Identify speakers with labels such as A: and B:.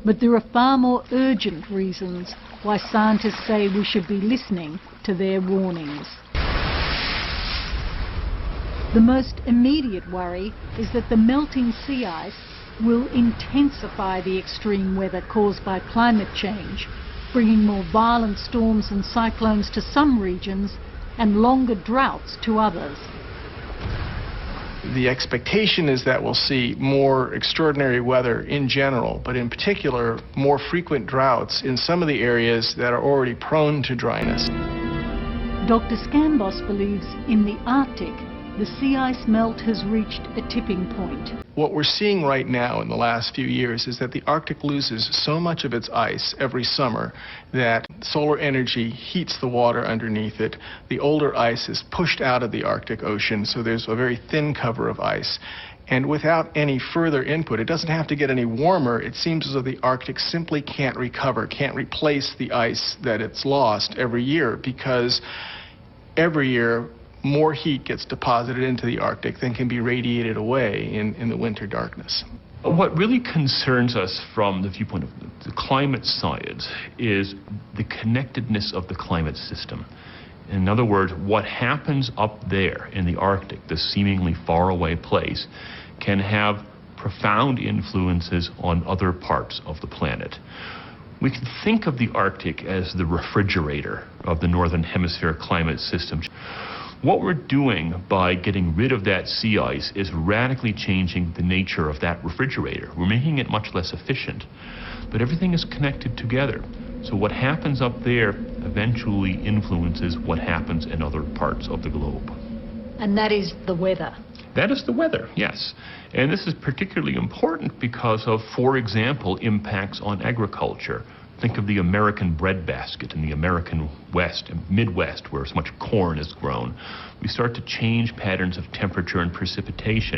A: But there are far more urgent reasons why scientists say we should be listening to their warnings. The most immediate worry is that the melting sea ice will intensify the extreme weather caused by climate change, bringing more violent storms and cyclones to some regions and longer droughts to others.
B: The expectation is that we'll see more extraordinary weather in general, but in particular more frequent droughts in some of the areas that are already prone to dryness.
A: Dr. Scambos believes in the Arctic, the sea ice melt has reached a tipping point.
B: What we're seeing right now in the last few years is that the Arctic loses so much of its ice every summer that solar energy heats the water underneath it. The older ice is pushed out of the Arctic Ocean, so there's a very thin cover of ice. And without any further input, it doesn't have to get any warmer. It seems as though the Arctic simply can't recover, can't replace the ice that it's lost every year, because every year more heat gets deposited into the Arctic than can be radiated away in the winter darkness.
C: What really concerns us from the viewpoint of the climate science is the connectedness of the climate system. In other words, what happens up there in the Arctic, this seemingly faraway place, can have profound influences on other parts of the planet. We can think of the Arctic as the refrigerator of the Northern Hemisphere climate system. What we're doing by getting rid of that sea ice is radically changing the nature of that refrigerator. We're making it much less efficient, but everything is connected together. So what happens up there eventually influences what happens in other parts of the globe.
A: And that is the weather.
C: That is the weather, yes. And this is particularly important because of, for example, impacts on agriculture. Think of the American breadbasket in the American West and Midwest, where so much corn is grown. We start to change patterns of temperature and precipitation.